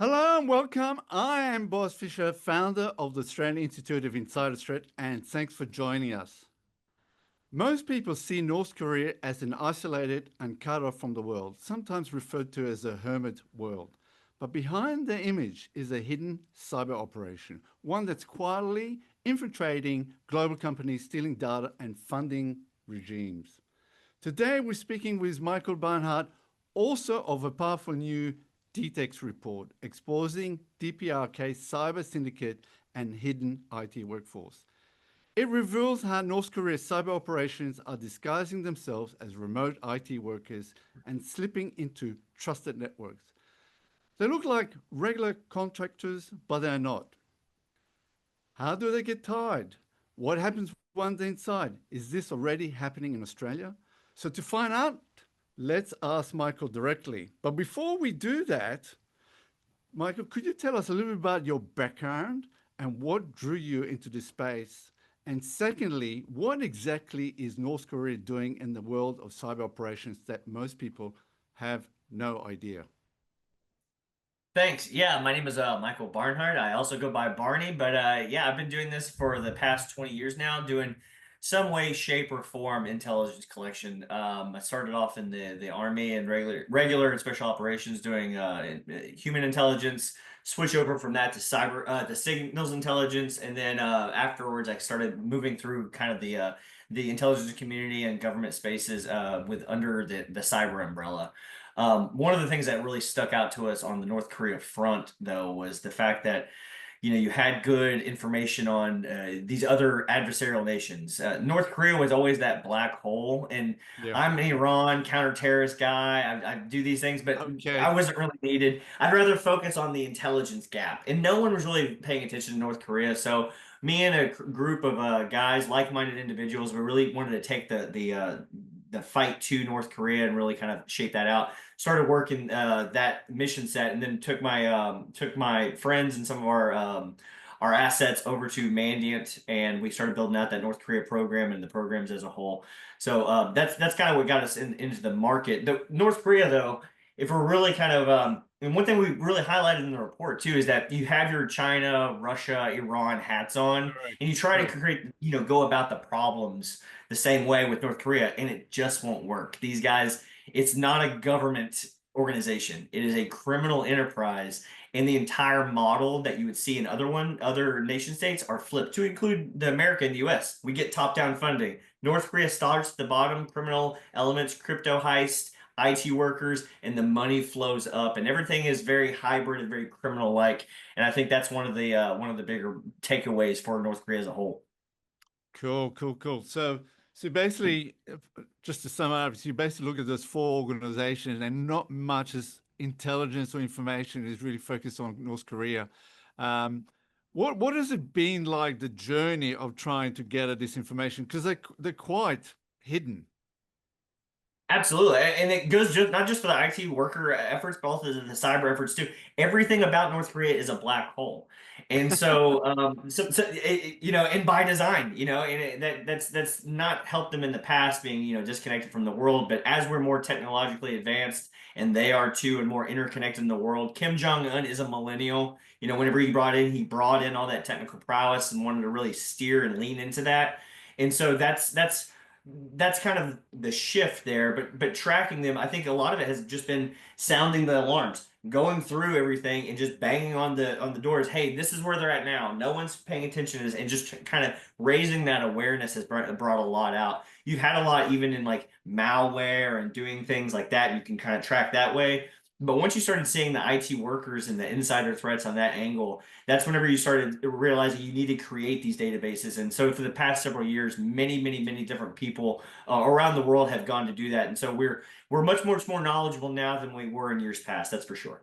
Hello and welcome. I am Boris Fisher, founder of the Australian Institute of Insider Threat, and thanks for joining us. Most people see North Korea as an isolated and cut off from the world, sometimes referred to as a hermit world. But behind the image is a hidden cyber operation, one that's quietly infiltrating global companies, stealing data, and funding regimes. Today, we're speaking with Michael Barnhart, author of a powerful new DTEX report exposing DPRK's cyber syndicate and hidden IT workforce. It reveals how North Korea's cyber operations are disguising themselves as remote IT workers and slipping into trusted networks. They look like regular contractors, but they're not. How do they get tied? What happens once they're inside? Is this already happening in Australia? So to find out, let's ask Michael directly. But before we do that, Michael, could you tell us a little bit about your background and what drew you into this space? And secondly, what exactly is North Korea doing in the world of cyber operations that most people have no idea? Thanks. Yeah, my name is Michael Barnhart. I also go by Barney, but yeah, I've been doing this for the past 20 years now, doing some way, shape, or form intelligence collection. I started off in the Army and regular and special operations, doing human intelligence. Switch over from that to cyber, to signals intelligence, and then afterwards, I started moving through kind of the intelligence community and government spaces with under the cyber umbrella. One of the things that really stuck out to us on the North Korea front, though, was the fact that you had good information on these other adversarial nations. North Korea was always that black hole, and Yeah. I'm an Iran counter-terrorist guy. I do these things, but I Okay. wasn't really needed. I'd rather focus on the intelligence gap, and no one was really paying attention to North Korea. So me and a group of guys, like-minded individuals, we really wanted to take the fight to North Korea and really kind of shape that out. Started working that mission set, and then took my friends and some of our assets over to Mandiant, and we started building out that North Korea program and the programs as a whole. So that's kind of what got us into the market. The North Korea, though, if we're really kind of and one thing we really highlighted in the report too is that you have your China, Russia, Iran hats on, Correct. and you try to Correct. create, go about the problems the same way with North Korea, and it just won't work. These guys, it's not a government organization. It is a criminal enterprise, and the entire model that you would see in other nation states are flipped to include the America and the US. We get top-down funding. North Korea starts at the bottom, criminal elements, crypto heist, IT workers, and the money flows up, and everything is very hybrid and very criminal-like. And I think that's one of the bigger takeaways for North Korea as a whole. Cool, cool, cool. So basically, just to sum up, so you basically look at those four organizations, and not much is intelligence or information is really focused on North Korea. Um, what has it been like the journey of trying to gather this information? Because they're quite hidden. Absolutely, and it goes just not just for the IT worker efforts, but also the cyber efforts too. Everything about North Korea is a black hole, and and by design, and that's not helped them in the past, being disconnected from the world. But as we're more technologically advanced, and they are too, and more interconnected in the world, Kim Jong Un is a millennial. Whenever he brought in all that technical prowess and wanted to really steer and lean into that, and so that's kind of the shift there. But tracking them, I think a lot of it has just been sounding the alarms, going through everything and just banging on the doors. Hey, this is where they're at now. No one's paying attention to this, and just kind of raising that awareness has brought a lot out. You've had a lot even in like malware and doing things like that. You can kind of track that way. But once you started seeing the IT workers and the insider threats on that angle, that's whenever you started realizing you need to create these databases. And so for the past several years, many different people around the world have gone to do that. And so we're much more knowledgeable now than we were in years past. That's for sure.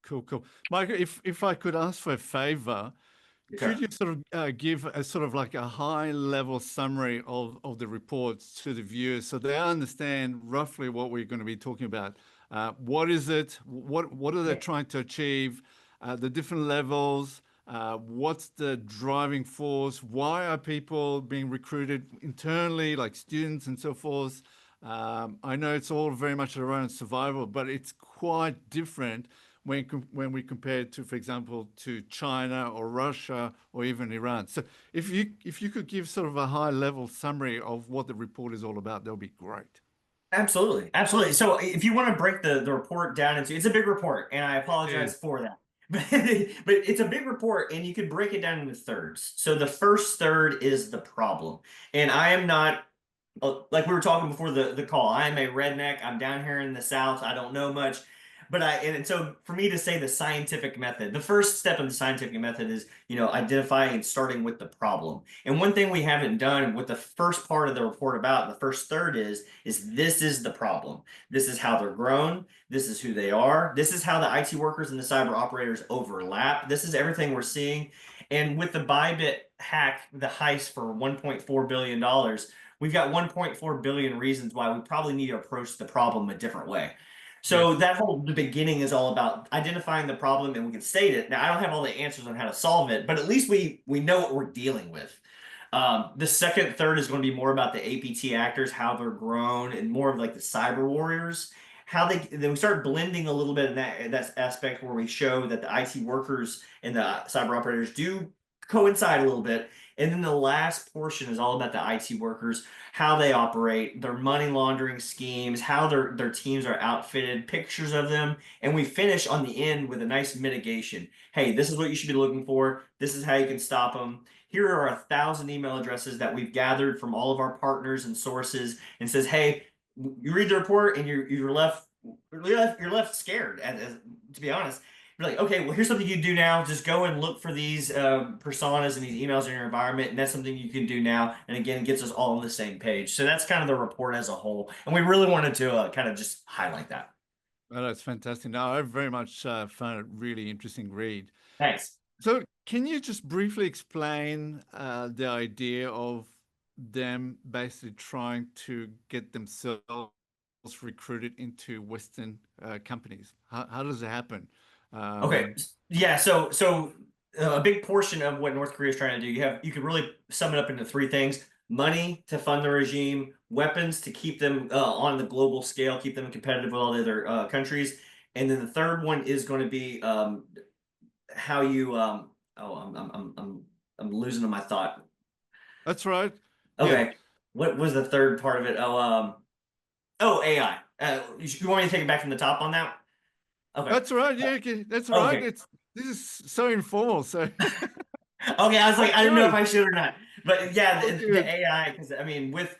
Cool, cool. Michael, if I could ask for a favor, could Sure. you sort of give a sort of like a high level summary of the reports to the viewers so they understand roughly what we're going to be talking about? What is it? What are they Yeah. trying to achieve? The different levels. What's the driving force? Why are people being recruited internally, like students and so forth? I know it's all very much around survival, but it's quite different when we compare it to, for example, to China or Russia or even Iran. So if you could give sort of a high level summary of what the report is all about, that would be great. Absolutely, absolutely. So if you want to break the report down into, it's a big report, and I It is. apologize for that. But it's a big report, and you could break it down into thirds. So the first third is the problem. And I am not, like we were talking before the call, I am a redneck. I'm down here in the South. I don't know much. But and so for me to say the scientific method, the first step in the scientific method is, identifying and starting with the problem. And one thing we haven't done with the first part of the report about, the first third is this is the problem. This is how they're grown. This is who they are. This is how the IT workers and the cyber operators overlap. This is everything we're seeing. And with the Bybit hack, the heist for $1.4 billion, we've got 1.4 billion reasons why we probably need to approach the problem a different way. So Yes. that whole the beginning is all about identifying the problem and we can state it. Now I don't have all the answers on how to solve it, but at least we know what we're dealing with. The second third is going to be more about the APT actors, how they're grown, and more of like the cyber warriors, how they then we start blending a little bit in that aspect where we show that the IT workers and the cyber operators do coincide a little bit. And then the last portion is all about the IT workers, how they operate, their money laundering schemes, how their teams are outfitted, pictures of them, and we finish on the end with a nice mitigation. Hey, this is what you should be looking for. This is how you can stop them. Here are 1,000 email addresses that we've gathered from all of our partners and sources, and says, hey, you read the report and you're left scared. To be honest, you're like, okay, well, here's something you do now. Just go and look for these personas and these emails in your environment, and that's something you can do now. And again, it gets us all on the same page. So that's kind of the report as a whole, and we really wanted to kind of just highlight that. Oh, that's fantastic. No, I very much found it really interesting read. Thanks. So, can you just briefly explain the idea of them basically trying to get themselves recruited into Western companies? How does it happen? Okay. Um, Yeah. So a big portion of what North Korea is trying to do, you could really sum it up into three things: money to fund the regime, weapons to keep them on the global scale, keep them competitive with all the other countries, and then the third one is going to be how you. Oh, I'm losing my thought. that's right. Yeah, Okay. What was the third part of it? Oh, AI. You want me to take it back from the top on that? Okay. that's right. Yeah, okay, that's right. Okay. It's This is so informal. So Okay, I was all like, I didn't know if good, I should or not. But yeah, all the good. AI, because I mean, with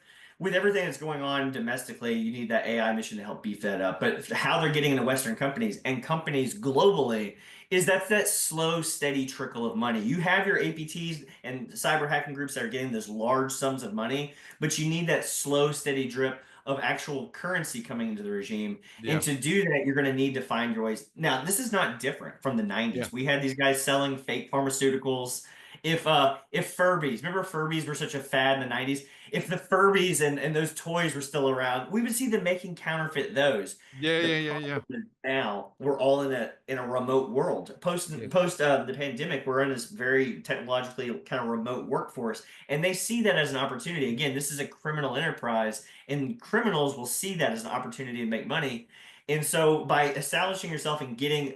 everything that's going on domestically, you need that AI mission to help beef that up. But how they're getting into Western companies and companies globally is that slow, steady trickle of money. You have your APTs and cyber hacking groups that are getting those large sums of money, but you need that slow, steady drip of actual currency coming into the regime. And Yeah, to do that, you're going to need to find your ways. Now, this is not different from the yeah, 90s. We had these guys selling fake pharmaceuticals. If Furbies, remember Furbies were such a fad in the 90s? If the Furbies and those toys were still around, we would see them making counterfeit those. yeah, The yeah, yeah, yeah. problem is now we're all in a remote world. Yes, Post the pandemic, we're in this very technologically kind of remote workforce, and they see that as an opportunity. Again, this is a criminal enterprise, and criminals will see that as an opportunity to make money. And so by establishing yourself and getting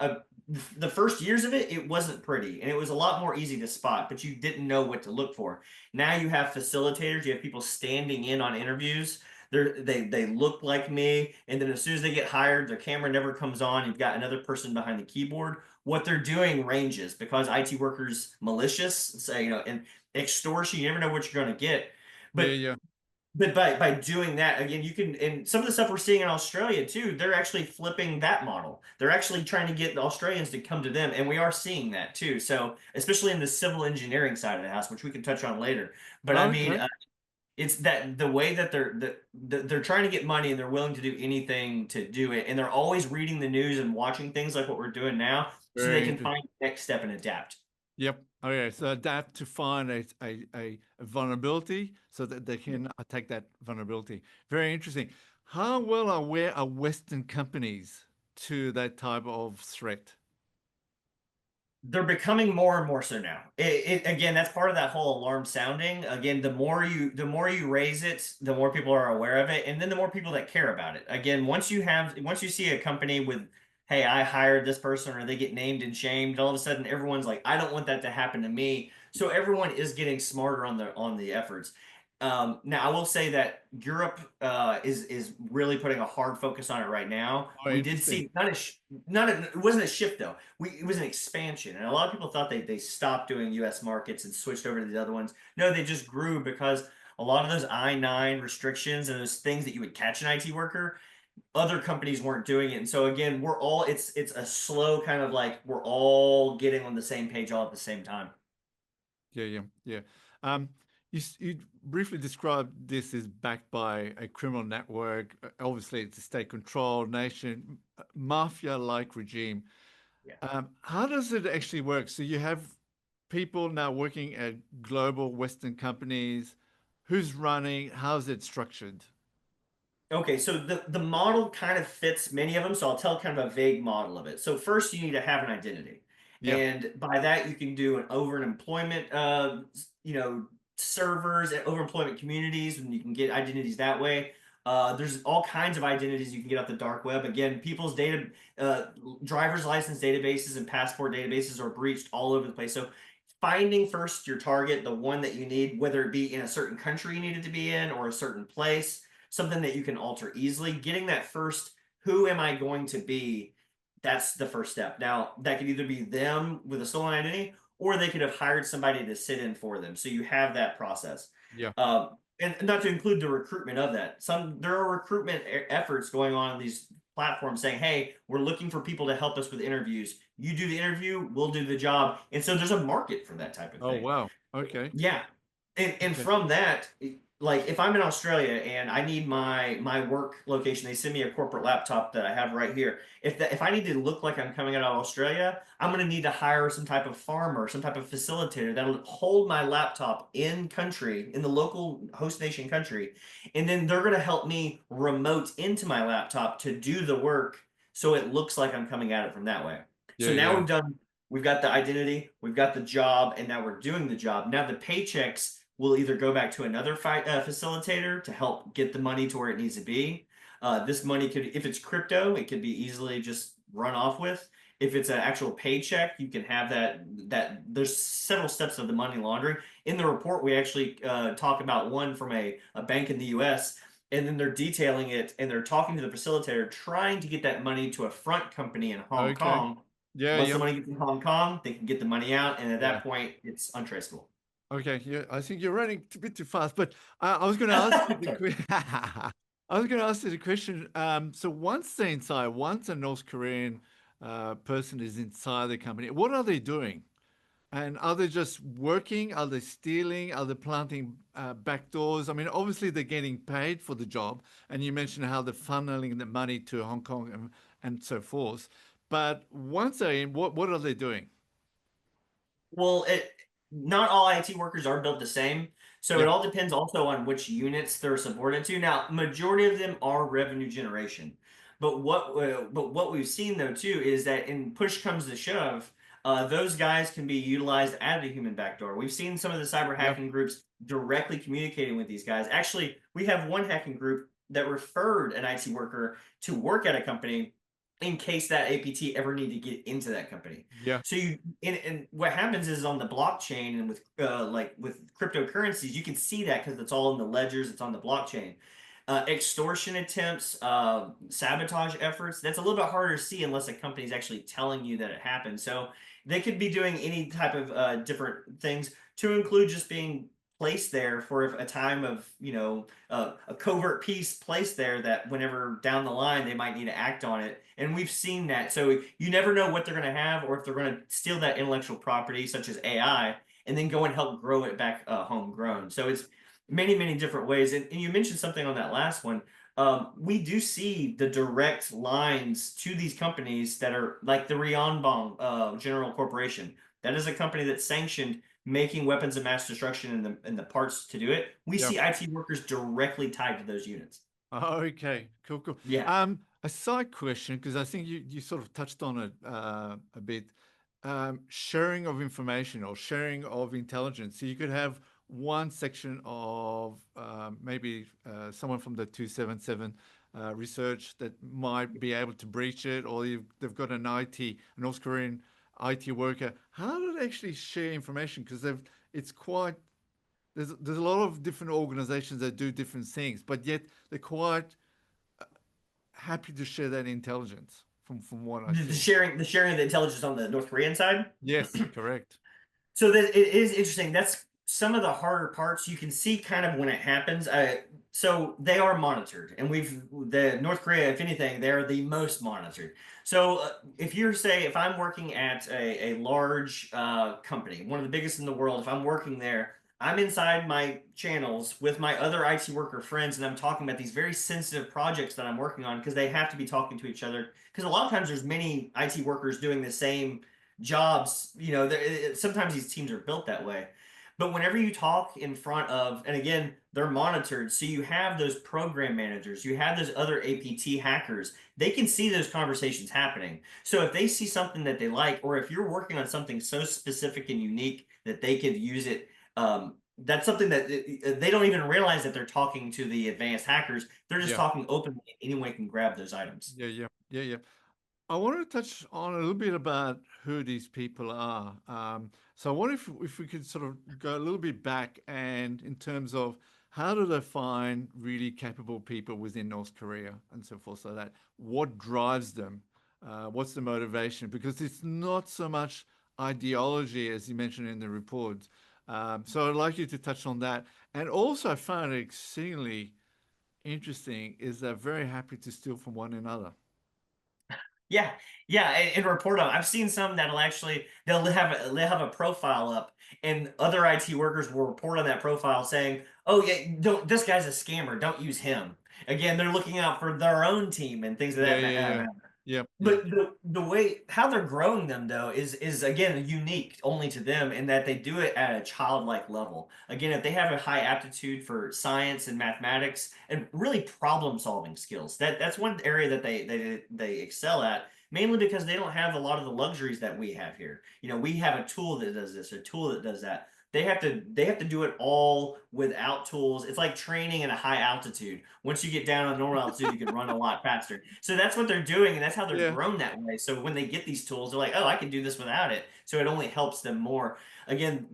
the first years of it, it wasn't pretty and it was a lot more easy to spot, but you didn't know what to look for. Now you have facilitators, you have people standing in on interviews. They look like me, and then as soon as they get hired, their camera never comes on. You've got another person behind the keyboard. What they're doing ranges because IT workers malicious, say, and extortion. You never know what you're going to get. yeah, But yeah. by doing that, again, you can, and some of the stuff we're seeing in Australia too, they're actually flipping that model. They're actually trying to get the Australians to come to them, and we are seeing that too. So, especially in the civil engineering side of the house, which we can touch on later. But I mean, Okay, it's that the way that they're trying to get money and they're willing to do anything to do it, and they're always reading the news and watching things like what we're doing now, so they very can interesting. find the next step and adapt. Yep. Okay. So adapt to find a vulnerability so that they can attack that vulnerability. Very interesting. How well aware are Western companies to that type of threat? They're becoming more and more so now. Again, that's part of that whole alarm sounding. Again, the more you raise it, the more people are aware of it, and then the more people that care about it. Again, once you see a company with hey, I hired this person, or they get named and shamed. And all of a sudden, everyone's like, I don't want that to happen to me. So everyone is getting smarter on the efforts. Now, I will say that Europe is really putting a hard focus on it right now. Oh, We did interesting. see not a, it wasn't a shift though. It was an expansion, and a lot of people thought they stopped doing U.S. markets and switched over to the other ones. No, they just grew because a lot of those I-9 restrictions and those things that you would catch an IT worker, other companies weren't doing it. And so again, we're all it's a slow kind of like we're all getting on the same page all at the same time. Yeah, yeah, yeah. Um, you briefly described this as backed by a criminal network. Obviously, it's a state-controlled nation, mafia-like regime. Yeah. How does it actually work? So you have people now working at global Western companies. Who's running? How's it structured? Okay, so the model kind of fits many of them, so I'll tell kind of a vague model of it. So first, you need to have an identity, Yeah, and by that you can do an over an employment, you know, servers and overemployment communities, and you can get identities that way. There's all kinds of identities you can get off the dark web. Again, people's data, uh, driver's license databases and passport databases are breached all over the place. So finding first your target, the one that you need, whether it be in a certain country you need it to be in or a certain place, something that you can alter easily. Getting that first, who am I going to be? That's the first step. Now, that could either be them with a stolen identity, or they could have hired somebody to sit in for them. So you have that process. yeah, And not to include the recruitment of that. There are recruitment efforts going on in these platforms saying, "Hey, we're looking for people to help us with interviews. You do the interview, we'll do the job." And so there's a market for that type of Oh, thing. wow. Okay. Yeah. And Okay. from that, like if I'm in Australia and I need my work location, they send me a corporate laptop that I have right here. If I need to look like I'm coming out of Australia, I'm gonna need to hire some type of farmer, some type of facilitator that'll hold my laptop in country, in the local host nation country, and then they're gonna help me remote into my laptop to do the work so it looks like I'm coming at it from that way. So Yeah, now yeah. we've got the identity, we've got the job, and now we're doing the job. Now the paychecks will either go back to another facilitator to help get the money to where it needs to be. This money could, if it's crypto, it could be easily just run off with. If it's an actual paycheck, you can have that. There's several steps of the money laundering. In the report, we actually talk about one from a bank in the U.S. And then they're detailing it and they're talking to the facilitator, trying to get that money to a front company in Hong Okay. Kong. Yeah, Once the yeah, money gets in Hong Kong, they can get the money out, and at yeah. that point, it's untraceable. Okay, yeah, I think you're running a bit too fast, but I was going to ask you the I was going to ask you the question. So once they're inside, once a North Korean person is inside the company, what are they doing? And are they just working? Are they stealing? Are they planting back doors? I mean, obviously they're getting paid for the job, and you mentioned how they're funneling the money to Hong Kong and so forth. But once they're in, what are they doing? Well, not all IT workers are built the same, so it Yeah, all depends also on which units they're subordinate to. Now, majority of them are revenue generation, but what we've seen though too is that in push comes to shove, those guys can be utilized as a human backdoor. We've seen some of the cyber yeah, hacking groups directly communicating with these guys. Actually, we have one hacking group that referred an IT worker to work at a company in case that APT ever need to get into that company. yeah, So and what happens is on the blockchain and with like with cryptocurrencies, you can see that because it's all in the ledgers, it's on the blockchain. Extortion attempts, sabotage efforts, that's a little bit harder to see unless a company is actually telling you that it happened. So they could be doing any type of different things to include just being placed there for a time of, a covert piece placed there that whenever down the line they might need to act on it. And we've seen that. So you never know what they're going to have or if they're going to steal that intellectual property, such as AI, and then go and help grow it back homegrown. So it's many, many different ways. And you mentioned something on that last one. We do see the direct lines to these companies that are like the Rionbong General Corporation. That is a company that's sanctioned making weapons of mass destruction and the parts to do it. We yeah. see IT workers directly tied to those units. Okay, cool, cool. Yeah. A side question, because I think you sort of touched on it a bit. Sharing of information or sharing of intelligence. So you could have one section of maybe someone from the 277 research that might be able to breach it, or they've got an North Korean IT worker. How do they actually share information? Because it's quite there's a lot of different organizations that do different things, but yet they're quite happy to share that intelligence from what I The see. sharing the sharing of the intelligence on the North Korean side. Yes, correct. So that it is interesting. That's some of the harder parts. You can see kind of when it happens. So they are monitored, and the North Korea, if anything, they're the most monitored. So if you're say, if I'm working at a large company, one of the biggest in the world, if I'm working there, I'm inside my channels with my other IT worker friends, and I'm talking about these very sensitive projects that I'm working on because they have to be talking to each other. Because a lot of times there's many IT workers doing the same jobs. Sometimes these teams are built that way. But whenever you talk in front of, and again, they're monitored. So you have those program managers, you have those other APT hackers. They can see those conversations happening. So if they see something that they like, or if you're working on something so specific and unique that they could use it, that's something that they don't even realize that they're talking to the advanced hackers. They're just Yeah, talking openly. Anyone can grab those items. yeah. I wanted to touch on a little bit about who these people are. So I wonder if we could sort of go a little bit back and in terms of how do they find really capable people within North Korea and so forth, so that what drives them, what's the motivation? Because it's not so much ideology as you mentioned in the report. So I'd like you to touch on that. And also I found it exceedingly interesting is they're very happy to steal from one another. Yeah, yeah, and report on. I've seen some that'll actually they'll have a profile up, and other IT workers will report on that profile saying, "Oh yeah, don't this guy's a scammer. Don't use him." Again, they're looking out for their own team and things of Yeah, that yeah, yeah. matter. Yep, yep. But the way how they're growing them though is again unique only to them in that they do it at a childlike level. Again, if they have a high aptitude for science and mathematics and really problem solving skills, that's one area that they excel at. Mainly because they don't have a lot of the luxuries that we have here. We have a tool that does this, a tool that does that. They have to do it all without tools. It's like training at a high altitude. Once you get down on normal altitude, you can run a lot faster. So that's what they're doing, and that's how they're Yeah. grown that way. So when they get these tools, they're like, "Oh, I can do this without it." So it only helps them more. Again,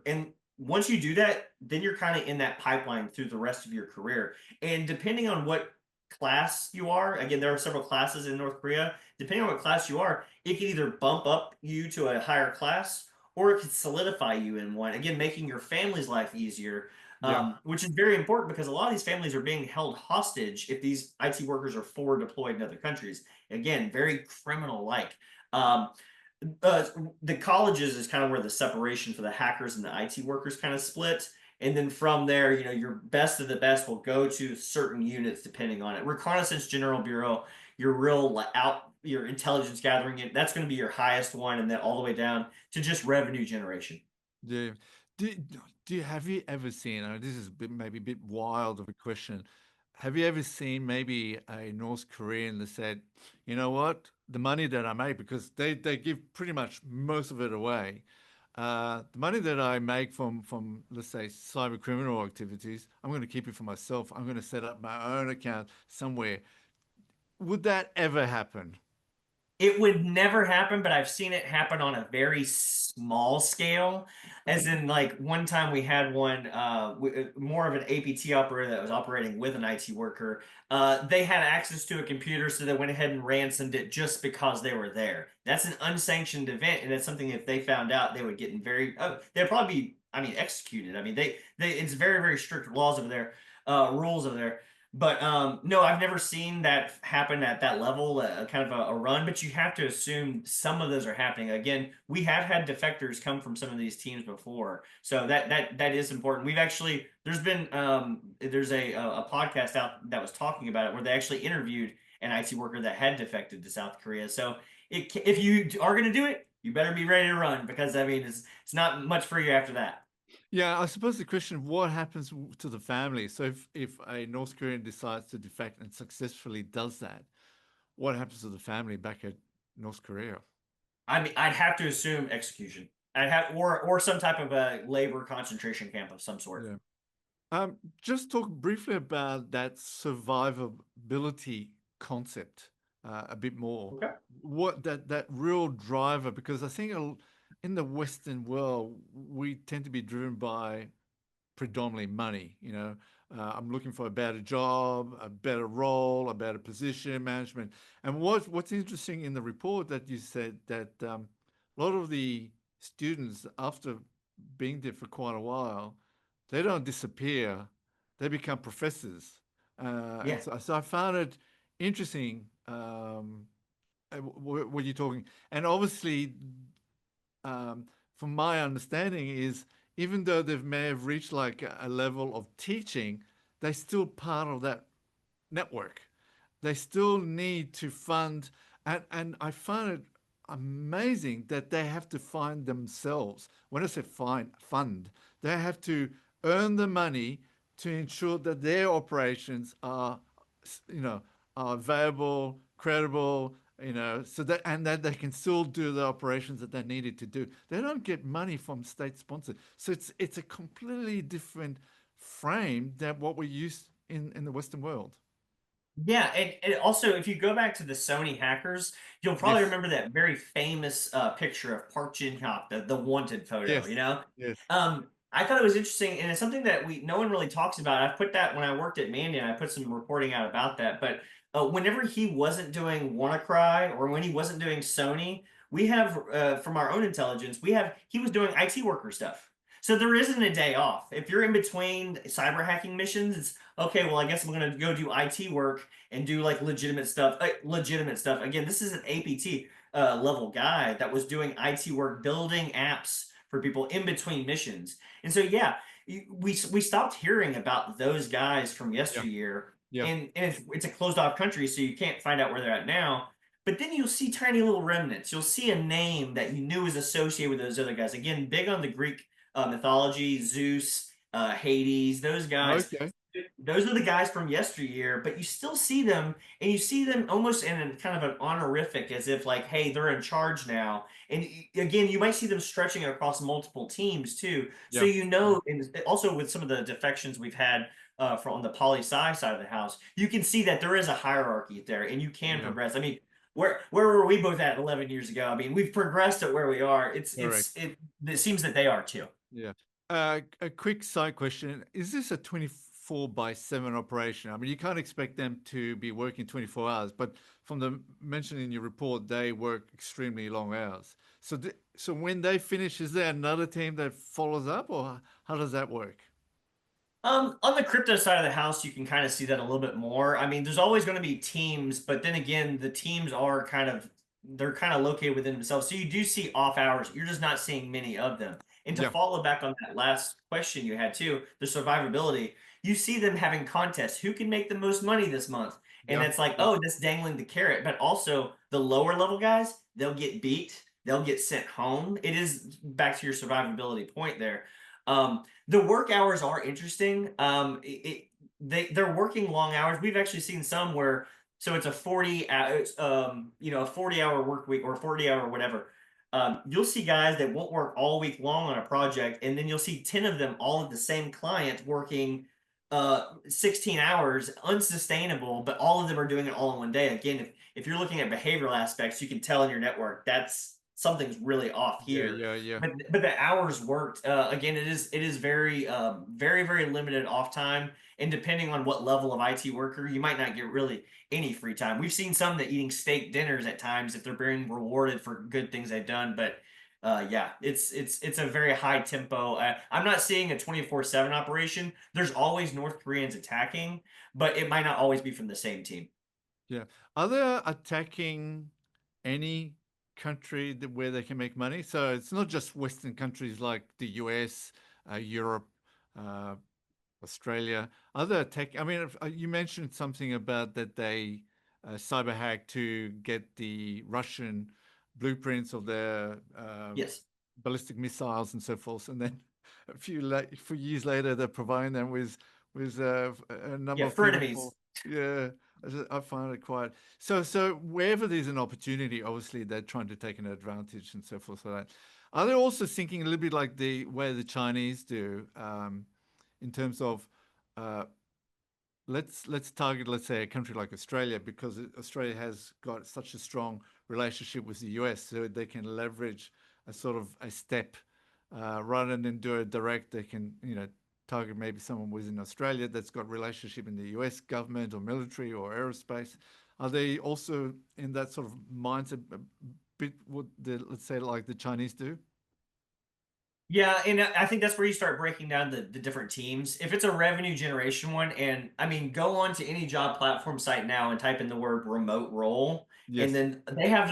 and once you do that, then you're kind of in that pipeline through the rest of your career. And depending on what class you are, again, there are several classes in North Korea. Depending on what class you are, it can either bump up you to a higher class or it could solidify you in one. Again, making your family's life easier, Yeah. which is very important because a lot of these families are being held hostage if these IT workers are forward deployed in other countries. Again, very criminal like. Um, uh, the colleges is kind of where the separation for the hackers and the IT workers kind of split. And then from there, your best of the best will go to certain units depending on it. Reconnaissance General Bureau, your real your intelligence gathering unit, that's going to be your highest one, and then all the way down to just revenue generation. Yeah. Do, have you ever seen, this is maybe a bit wild of a question. Have you ever seen maybe a North Korean that said, you know what, the money that I make, because they give pretty much most of it away. The money that I make from let's say cyber criminal activities, I'm going to keep it for myself. I'm going to set up my own account somewhere. Would that ever happen? It would never happen, but I've seen it happen on a very small scale. As in, like one time we had one, more of an APT operator that was operating with an IT worker. They had access to a computer, so they went ahead and ransomed it just because they were there. That's an unsanctioned event, and it's something if they found out, they would get in they'd probably be, I mean, executed. I mean, it's very, very strict laws over there, rules over there. But no, I've never seen that happen at that level, kind of a run. But you have to assume some of those are happening. Again, we have had defectors come from some of these teams before, so that is important. We've actually there's a podcast out that was talking about it where they actually interviewed an IT worker that had defected to South Korea. So if you are going to do it, you better be ready to run because I mean it's not much for you after that. Yeah, I suppose the question, what happens to the family? So if a North Korean decides to defect and successfully does that, what happens to the family back at North Korea? I mean, I'd have to assume execution. I'd have or some type of a labor concentration camp of some sort. Yeah. Just talk briefly about that survivability concept a bit more. Okay. What that real driver, because I think in the Western world we tend to be driven by predominantly money. I'm looking for a better job, a better role, a better position, management. And what's interesting in the report that you said that a lot of the students, after being there for quite a while, they don't disappear; they become professors. And Yeah. so I found it interesting. What you're talking, and obviously from my understanding, is even though they may have reached like a level of teaching, they're still part of that network. They still need to fund, and I find it amazing that they have to find themselves. When I say fund, they have to earn the money to ensure that their operations are, you know, are viable, credible, so that and that they can still do the operations that they needed to do. They don't get money from state sponsored, so it's a completely different frame than what we use in the Western world. Yeah, and also if you go back to the Sony hackers, you'll probably Yes, remember that very famous picture of Park Jin Hyuk, the wanted photo. yes, yes. I thought it was interesting, and it's something that we no one really talks about. I put that when I worked at Mandiant, I put some reporting out about that. But whenever he wasn't doing WannaCry or when he wasn't doing Sony, we have from our own intelligence, we have he was doing IT worker stuff. So there isn't a day off. If you're in between cyber hacking missions, it's okay. Well, I guess I'm gonna go do IT work and do like legitimate stuff. Legitimate stuff. Again, this is an APT level guy that was doing IT work, building apps for people in between missions. And so, yeah, we stopped hearing about those guys from Yeah, yesteryear, yeah, and it's a closed off country, so you can't find out where they're at now. But then you'll see tiny little remnants. You'll see a name that you knew was associated with those other guys. Again, big on the Greek mythology, Zeus, Hades, those guys. okay, Those are the guys from yesteryear, but you still see them, and you see them almost in a kind of an honorific, as if like, hey, they're in charge now. And again, you might see them stretching across multiple teams too. So yeah, and also with some of the defections we've had from on the poli sci side of the house, you can see that there is a hierarchy there, and you can yeah, progress. I mean, where were we both at 11 years ago? I mean, we've progressed at where we are. correct. It seems that they are too. Yeah. A quick side question. Is this a 24/7 operation? I mean, you can't expect them to be working 24 hours, but from the mention in your report, they work extremely long hours. So when they finish, is there another team that follows up, or how does that work? On the crypto side of the house, you can kind of see that a little bit more. I mean, there's always going to be teams, but then again, the teams are they're kind of located within themselves. So you do see off hours. You're just not seeing many of them. And to Yeah, follow back on that last question you had too, the survivability, you see them having contests. Who can make the most money this month? And yeah, it's like, yeah, oh, that's dangling the carrot. But also the lower level guys, they'll get beat. They'll get sent home. It is back to your survivability point there. The work hours are interesting. They're working long hours. We've actually seen some where so it's a 40 hours, a 40-hour work week or 40-hour whatever. You'll see guys that won't work all week long on a project, and then you'll see 10 of them all at the same client working 16 hours, unsustainable, but all of them are doing it all in one day. Again, if you're looking at behavioral aspects, you can tell in your network that's something's really off yeah, here. yeah, yeah, But the hours worked. Again, it is very limited off time, and depending on what level of IT worker, you might not get really any free time. We've seen some that eating steak dinners at times if they're being rewarded for good things they've done, but yeah, it's a very high tempo. I'm not seeing a 24/7 operation. There's always North Koreans attacking, but it might not always be from the same team. yeah. Are they attacking any country where they can make money? So it's not just Western countries like the US, Europe, uh, Australia. Other tech, I mean, you mentioned something about that they cyber hack to get the Russian blueprints of their Yes. ballistic missiles and so forth, and then few years later, they're providing them with a number Yeah, of for people for enemies. yeah. I find it quite so wherever there's an opportunity, obviously they're trying to take an advantage and so forth like that. Are they also thinking a little bit like the way the Chinese do, in terms of uh, let's target, let's say, a country like Australia, because Australia has got such a strong relationship with the US, so they can leverage a sort of a step rather than do it direct. They can, target maybe someone within Australia that's got relationship in the US government or military or aerospace. Are they also in that sort of mindset, a bit what the, let's say, like the Chinese do? Yeah, and I think that's where you start breaking down the different teams. If it's a revenue generation one, and I mean, go on to any job platform site now and type in the word remote role, and Yes. then they have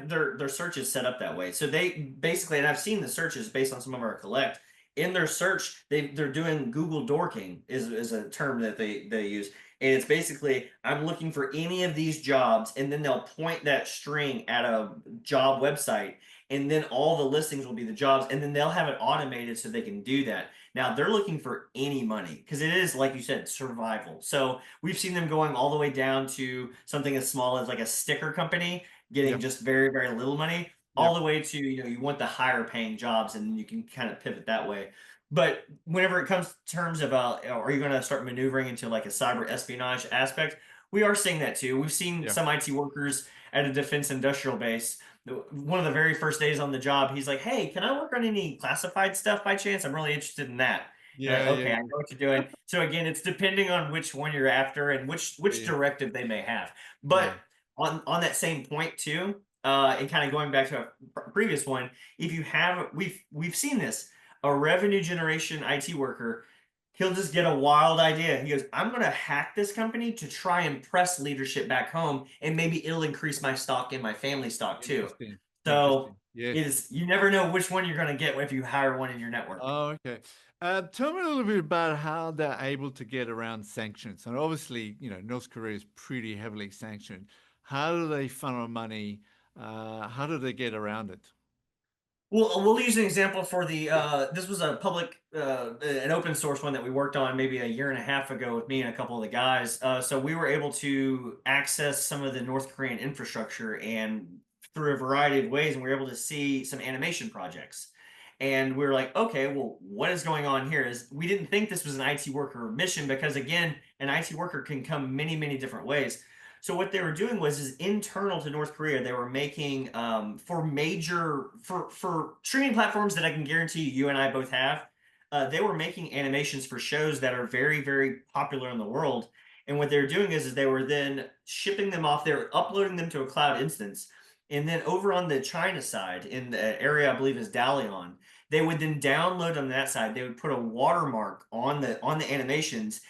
their searches set up that way. So they basically, and I've seen the searches based on some of our collect in their search, they're doing Google dorking is a term that they use, and it's basically I'm looking for any of these jobs, and then they'll point that string at a job website, and then all the listings will be the jobs, and then they'll have it automated so they can do that. Now they're looking for any money because it is, like you said, survival. So we've seen them going all the way down to something as small as like a sticker company getting Yep. just very, very little money, all Yep. the way to, you want the higher paying jobs, and you can kind of pivot that way. But whenever it comes to terms of are you going to start maneuvering into like a cyber espionage aspect, we are seeing that too. We've seen Yeah. some IT workers at a defense industrial base, one of the very first days on the job, he's like, "Hey, can I work on any classified stuff by chance? I'm really interested in that." And Yeah. like, Yeah. okay, I know Yeah. what you're doing. So again, it's depending on which one you're after and which Yeah. directive they may have. Yeah. But on that same point too, and kind of going back to a previous one, if you have, we've seen this, a revenue generation IT worker, he'll just get a wild idea. He goes, I'm going to hack this company to try and press leadership back home, and maybe it'll increase my stock and my family stock too. Interesting. So Interesting. Yes. it is, you never know which one you're going to get if you hire one in your network. Oh, okay. Tell me a little bit about how they're able to get around sanctions. And obviously, North Korea is pretty heavily sanctioned. How do they funnel money? How do they get around it? Well, we'll use an example for the this was a public an open source one that we worked on maybe a year and a half ago with me and a couple of the guys. So we were able to access some of the North Korean infrastructure and through a variety of ways, and we were able to see some animation projects. And we were like, okay, well, what is going on here? Is we didn't think this was an IT worker mission because again, an IT worker can come many, many different ways. So what they were doing was is internal to North Korea, they were making for major for streaming platforms that I can guarantee you and I both have. They were making animations for shows that are very, very popular in the world. And what they were doing is they were then shipping them off. They were uploading them to a cloud instance. And then over on the China side, in the area I believe is Dalian, they would then download on that side. They would put a watermark on the animations.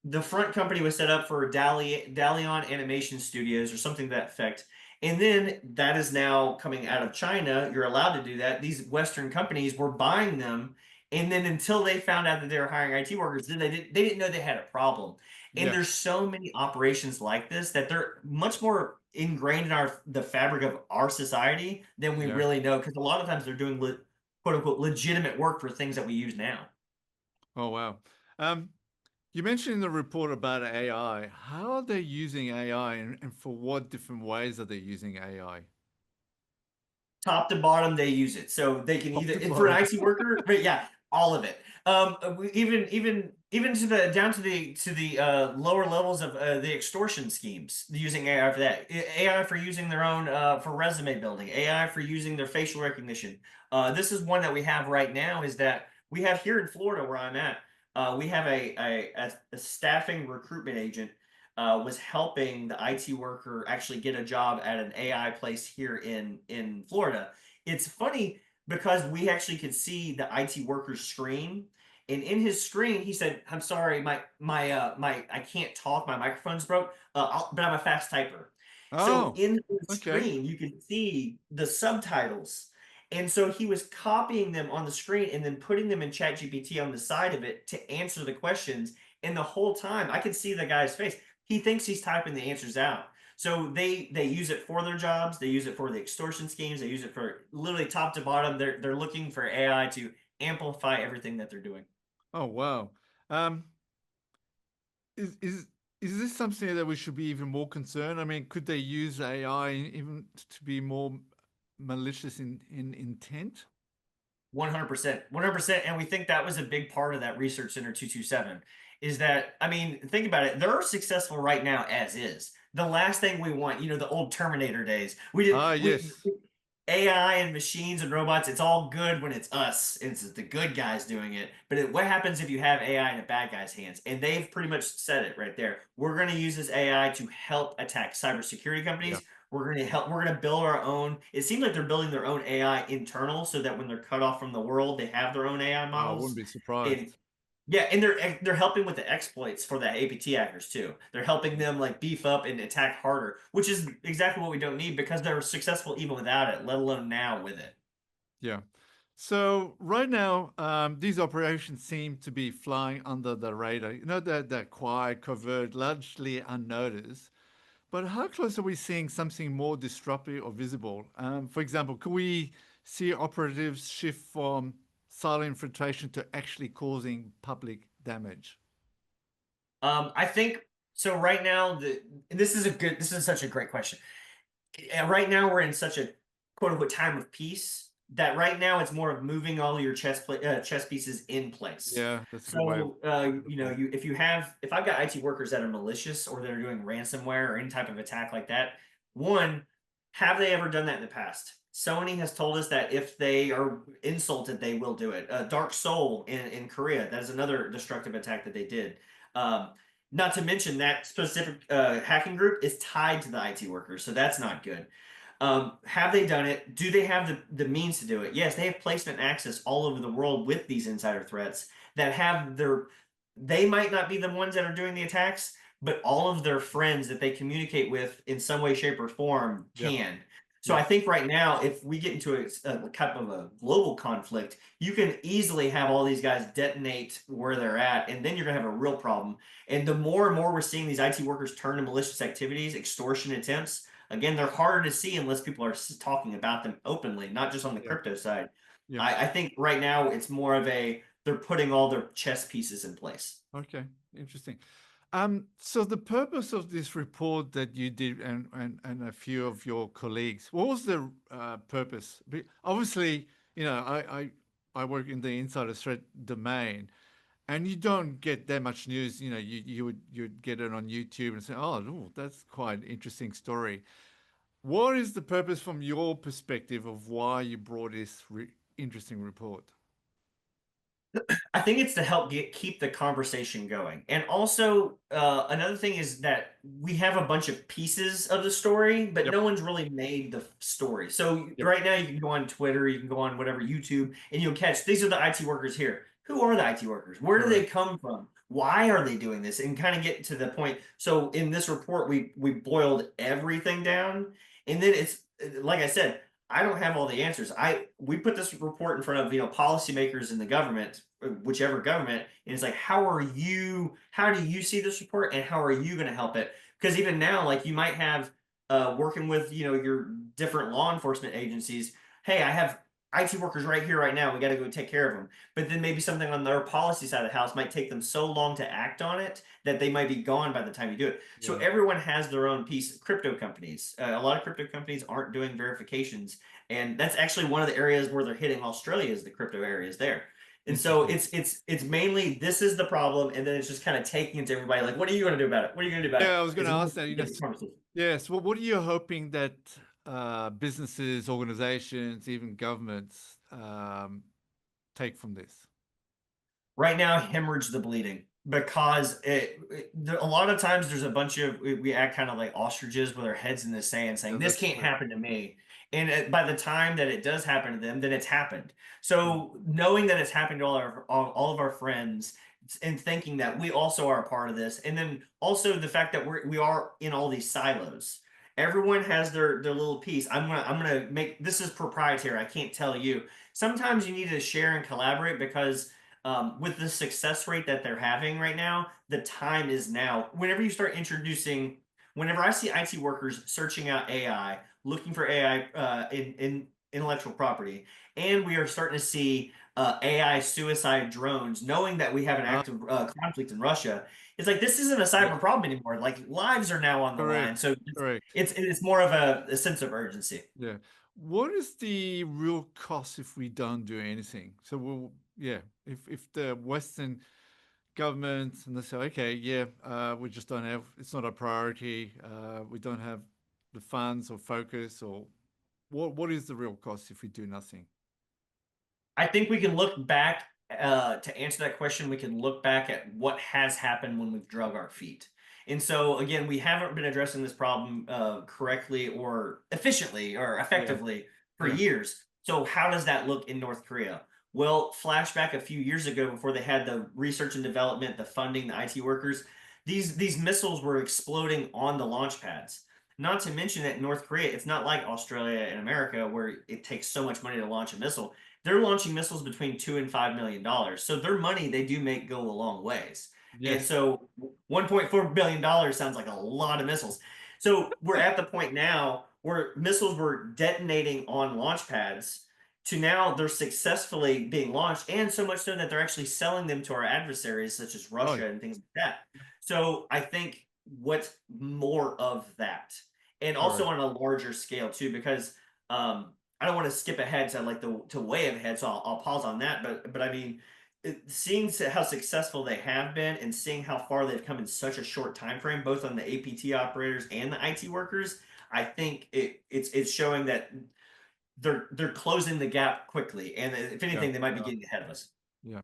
The front company was set up for Dalian Animation Studios or something to that effect. And then that is now coming out of China. You're allowed to do that. These Western companies were buying them. And then until they found out that they were hiring IT workers, then they didn't know they had a problem. And Yeah. there's so many operations like this that they're much more ingrained in the fabric of our society than we Yeah. really know. Because a lot of times they're doing quote unquote legitimate work for things that we use now. Oh, wow. Um, you mentioned in the report about AI. How are they using AI, and for what different ways are they using AI? Top to bottom they use it, so they can Top either to for an bottom. IT worker, but yeah, all of it. Even to the down to the lower levels of the extortion schemes, using AI for that. AI for using their own for resume building, AI for using their facial recognition. This is one that we have right now, is that we have here in Florida where I'm at. We have a staffing recruitment agent was helping the IT worker actually get a job at an AI place here in Florida. It's funny because we actually could see the IT worker's screen, and in his screen he said, "I'm sorry, my I can't talk. My microphone's broke, but I'm a fast typer." So Oh, in the okay. screen you could see the subtitles. And so he was copying them on the screen and then putting them in ChatGPT on the side of it to answer the questions. And the whole time I could see the guy's face, he thinks he's typing the answers out. So they use it for their jobs. They use it for the extortion schemes. They use it for literally top to bottom. They're looking for AI to amplify everything that they're doing. Oh, wow. Um, is is is this something that we should be even more concerned? I mean, could they use AI even to be more malicious in intent? 100%. 100%. And we think that was a big part of that Research Center 227 is that, I mean, think about it. They're successful right now as is. The last thing we want, the old Terminator days. Ah, We yes. AI and machines and robots, it's all good when it's us. It's the good guys doing it. But what happens if you have AI in a bad guy's hands? And they've pretty much said it right there. We're going to use this AI to help attack cybersecurity Yeah. companies. We're going to build our own. It seems like they're building their own AI internal so that when they're cut off from the world, they have their own AI I wouldn't models. be And surprised. yeah, and they're helping with the exploits for the APT hackers too. They're helping them like beef up and attack harder, which is exactly what we don't need because they're successful even without it, let alone now with it. Yeah. So right now, these operations seem to be flying under the radar. They're quiet, covert, largely unnoticed. But how close are we seeing something more disruptive or visible? For example, could we see operatives shift from silent infiltration to actually causing public damage? I think so. Right now, this is such a great question. Right now we're in such a quote unquote time of peace that right now it's more of moving all your chess pieces in place. Yeah, that's a good way of So putting it. if I've got IT workers that are malicious or that are doing ransomware or any type of attack like that, one, have they ever done that in the past? Sony has told us that if they are insulted, they will do it. Dark Soul in Korea, that is another destructive attack that they did. Um, Not to mention that specific hacking group is tied to the IT workers, so that's not good. Have they done it? Do they have the means to do it? Yes, they have placement access all over the world with these insider threats that have they might not be the ones that are doing the attacks, but all of their friends that they communicate with in some way, shape, or form Yeah, can. So yeah, I think right now, if we get into a type of a global conflict, you can easily have all these guys detonate where they're at, and then you're gonna have a real problem. And the more and more we're seeing these IT workers turn to malicious activities, extortion attempts, again, they're harder to see unless people are talking about them openly, not just on the yeah, crypto side. yeah. I think right now it's more of they're putting all their chess pieces in place. Okay, interesting. So the purpose of this report that you did and a few of your colleagues, what was the purpose? Obviously, I work in the insider threat domain, and you don't get that much news. You'd get it on YouTube and say, "Oh, ooh, that's quite an interesting story." What is the purpose from your perspective of why you brought this interesting report? I think it's to help keep the conversation going. And also, another thing is that we have a bunch of pieces of the story, but Yep, no one's really made the story. So yep, right now, you can go on Twitter, you can go on whatever YouTube, and you'll catch these are the IT workers here. Who are the IT workers? Where do they correct. come from? Why are they doing this? And kind of get to the point. So in this report, we boiled everything down, and then it's like I said, I don't have all the answers. We put this report in front of policymakers in the government, whichever government, and it's like, how do you see this report, and how are you going to help it? Because even now, like you might have working with your different law enforcement agencies. Hey, I have IT workers right here, right now. We got to go take care of them. But then maybe something on their policy side of the house might take them so long to act on it that they might be gone by the time you do it. So Yeah, everyone has their own piece. Crypto companies, a lot of crypto companies aren't doing verifications, and that's actually one of the areas where they're hitting Australia is the crypto areas there. And so interesting. it's mainly this is the problem, and then it's just kind of taking it to everybody like, what are you going to do about it? What are you going to do about it? Yeah, I was going It's to more ask that. conversation. Yes. Well, what are you hoping that businesses, organizations, even governments take from this? Right now, hemorrhage the bleeding because a lot of times there's a bunch of we act kind of like ostriches with our heads in the sand saying Yeah, this that's can't true. happen to me, and by the time that it does happen to them, then it's happened. Yeah. So knowing that it's happened to all of our friends and thinking that we also are a part of this, and then also the fact that we are in all these silos. Everyone has their little piece. I'm gonna make this is proprietary. I can't tell you. Sometimes you need to share and collaborate because with the success rate that they're having right now, the time is now. Whenever I see IT workers searching out AI, looking for AI in intellectual property, and we are starting to see AI suicide drones, knowing that we have an Ah, active conflict in Russia. It's like this isn't a yeah, cyber problem anymore. Like lives are now on the correct, line, so correct. it's more of a sense of urgency. Yeah. What is the real cost if we don't do anything? So we'll, yeah, if the Western governments and they say, okay, yeah, we just don't have, it's not a priority. We don't have the funds or focus or what is the real cost if we do nothing? I think we can look back to answer that question. We can look back at what has happened when we've drug our feet. And so, again, we haven't been addressing this problem correctly or efficiently or Yeah, effectively for yeah, years. So, how does that look in North Korea? Well, flashback a few years ago before they had the research and development, the funding, the IT workers, these missiles were exploding on the launch pads. Not to mention that in North Korea, it's not like Australia and America where it takes so much money to launch a missile. They're launching missiles between $2 and $5 million. So their money they do make go a long ways. And yes, so $1.4 billion sounds like a lot of missiles. So we're at the point now where missiles were detonating on launch pads to now they're successfully being launched, and so much so that they're actually selling them to our adversaries such as oh, Russia and things like that. So I think what's more of that, and also correct, on a larger scale too, because I don't want to skip ahead to like the to way ahead, so I'll pause on that. But I mean, seeing how successful they have been and seeing how far they've come in such a short time frame, both on the APT operators and the IT workers, I think it's showing that they're closing the gap quickly, and if yeah, anything, they might be yeah, getting ahead of us. yeah.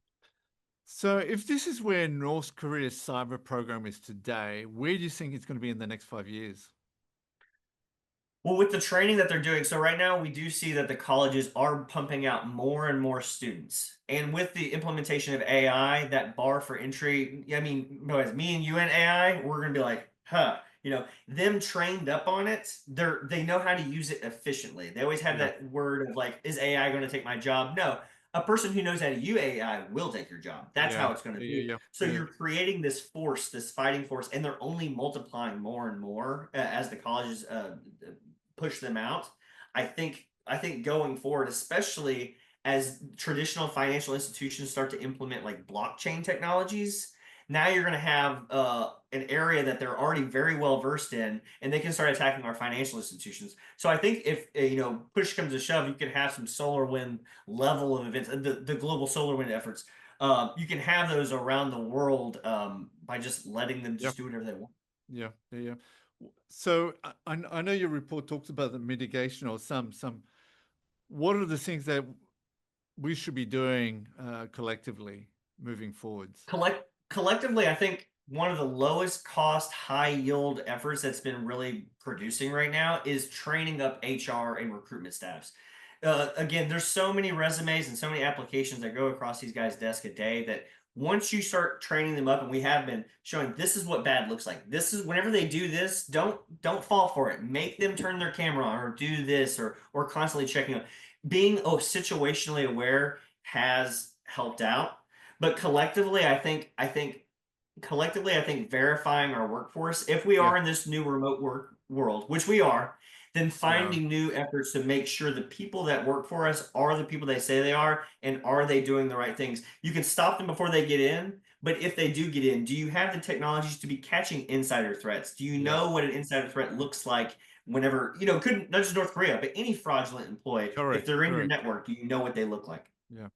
So if this is where North Korea's cyber program is today, where do you think it's going to be in the next 5 years? Well, with the training that they're doing, so right now we do see that the colleges are pumping out more and more students. And with the implementation of AI, that bar for entry, I mean, boys, me and you and AI, we're gonna be like, huh, them trained up on it, they know how to use it efficiently. They always have Yeah, that word of like, is AI going to take my job? No, a person who knows how to use AI will take your job. That's yeah, how it's going to yeah, be. yeah, So yeah, you're creating this force, this fighting force, and they're only multiplying more and more as the colleges push them out. I think going forward, especially as traditional financial institutions start to implement like blockchain technologies, now you're going to have an area that they're already very well versed in, and they can start attacking our financial institutions. So I think if push comes to shove, you can have some solar wind level of events, the global solar wind efforts. You can have those around the world by just letting them yeah, just do whatever they want. yeah, yeah, yeah. So I know your report talks about the mitigation or some. What are the things that we should be doing collectively moving forwards? Collectively, I think one of the lowest cost, high yield efforts that's been really producing right now is training up HR and recruitment staffs. Again, there's so many resumes and so many applications that go across these guys' desk a day that once you start training them up, and we have been showing this is what bad looks like. This is whenever they do this, don't fall for it. Make them turn their camera on or do this or constantly checking up. Being situationally aware has helped out, but collectively, I think verifying our workforce, if we Yeah, are in this new remote work world, which we are, then yeah, finding new efforts to make sure the people that work for us are the people they say they are, and are they doing the right things. You can stop them before they get in, but if they do get in, do you have the technologies to be catching insider threats? Do you yeah, know what an insider threat looks like whenever, couldn't not just North Korea, but any fraudulent employee, if correct, they're in your correct. network, do you know what they look like? Yeah.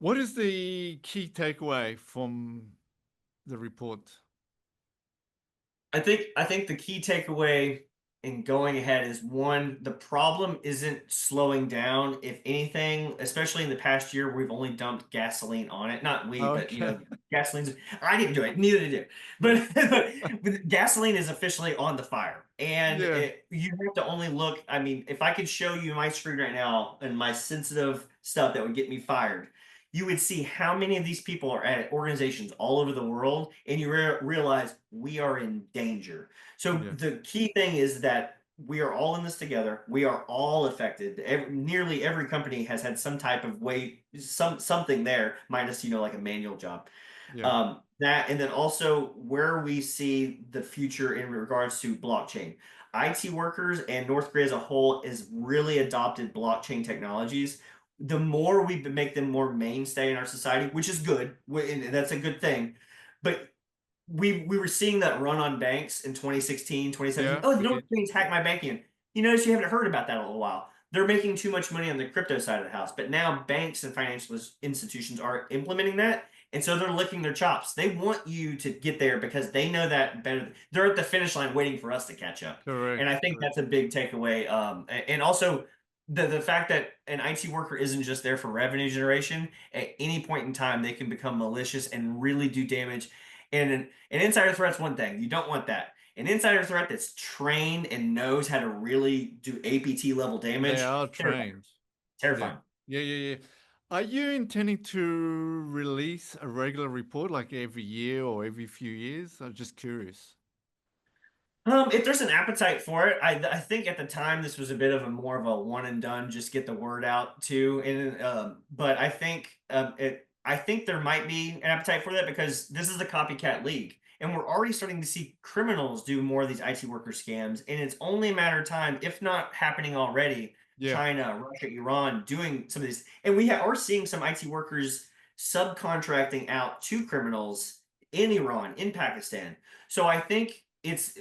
What is the key takeaway from the report? I think the key takeaway in going ahead is one, the problem isn't slowing down. If anything, especially in the past year, we've only dumped gasoline on it. Not we, but Okay. gasoline's I didn't do it, neither did you. But gasoline is officially on the fire. And Yeah, you have to only look. I mean, if I could show you my screen right now and my sensitive stuff that would get me fired, you would see how many of these people are at organizations all over the world, and you realize we are in danger. So yeah, the key thing is that we are all in this together. We are all affected. Nearly every company has had some type of way, something there, minus like a manual job. yeah, That, and then also where we see the future in regards to blockchain. IT workers and North Korea as a whole has really adopted blockchain technologies. the more we make them more mainstay in our society, which is good, and that's a good thing. But we were seeing that run on banks in 2016, 2017. Yeah, Oh, we North did. Koreans hacked my banking. You notice you haven't heard about that in a little while. They're making too much money on the crypto side of the house, but now banks and financial institutions are implementing that, and so they're licking their chops. They want you to get there because they know that better. They're at the finish line waiting for us to catch up, and Correct, I think correct. that's a big takeaway. And also the fact that an IT worker isn't just there for revenue generation. At any point in time, they can become malicious and really do damage. And an insider threat's one thing. You don't want that. An insider threat that's trained and knows how to really do APT level They damage, are terrifying. trained. Yeah. Terrifying. Yeah, yeah, yeah. Are you intending to release a regular report like every year or every few years? I'm just curious. If there's an appetite for it, I think at the time this was a bit of a more of a one and done, just get the word out too. And but I think there might be an appetite for that because this is a copycat league, and we're already starting to see criminals do more of these IT worker scams, and it's only a matter of time, if not happening already. Yeah. China, Russia, Iran doing some of these, and are seeing some IT workers subcontracting out to criminals in Iran, in Pakistan. So I think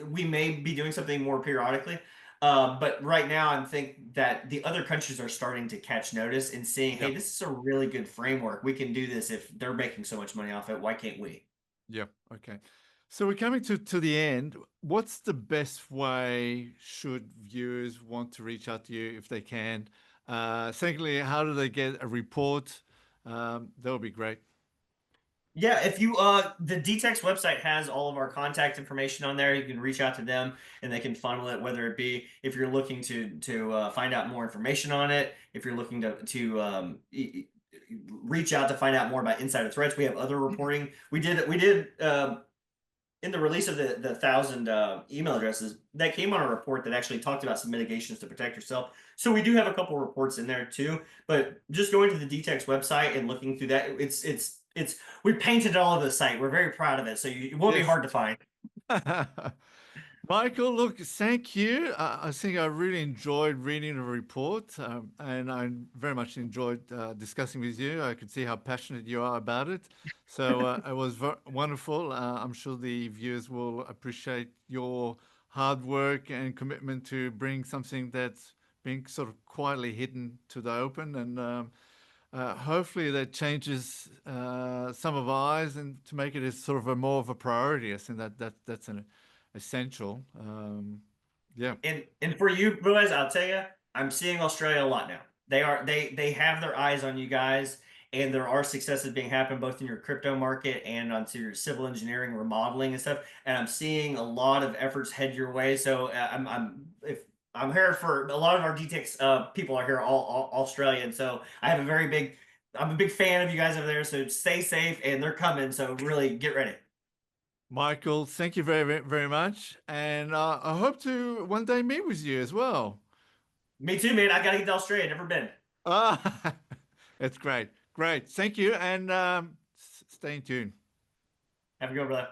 we may be doing something more periodically. But right now, I think that the other countries are starting to catch notice and seeing, Yeah. hey, this is a really good framework. We can do this if they're making so much money off it. Why can't we? Yeah. Okay. So we're coming to the end. What's the best way should viewers want to reach out to you if they can? Secondly, how do they get a report? That would be great. Yeah, if you the DTEX website has all of our contact information on there. You can reach out to them and they can funnel it, whether it be if you're looking to find out more information on it, if you're looking to reach out to find out more about insider threats. We have other reporting. We did in the release of the thousand email addresses that came on a report that actually talked about some mitigations to protect yourself. So we do have a couple reports in there too. But just going to the DTEX website and looking through that, it's we painted all over the site. We're very proud of it, so it won't be Yes. hard to find. Michael, look, thank you. I think I really enjoyed reading the report, and I very much enjoyed discussing with you. I could see how passionate you are about it. So it was wonderful. I'm sure the viewers will appreciate your hard work and commitment to bring something that's been sort of quietly hidden to the open. And hopefully that changes some of our eyes and to make it as sort of a more of a priority. I think that's an essential. Yeah, And for you boys, I'll tell you, I'm seeing Australia a lot now. They have their eyes on you guys, and there are successes being happened both in your crypto market and onto your civil engineering, remodeling and stuff. And I'm seeing a lot of efforts head your way. So I'm if I'm here for a lot of our DTX people are here all Australian. So I'm a big fan of you guys over there. So stay safe, and they're coming. So really get ready. Michael, thank you very much, and I hope to one day meet with you as well. Me too, man. I gotta get to Australia. Never been. Ah, that's great, great. Thank you, and stay in tune. Have a good one, brother.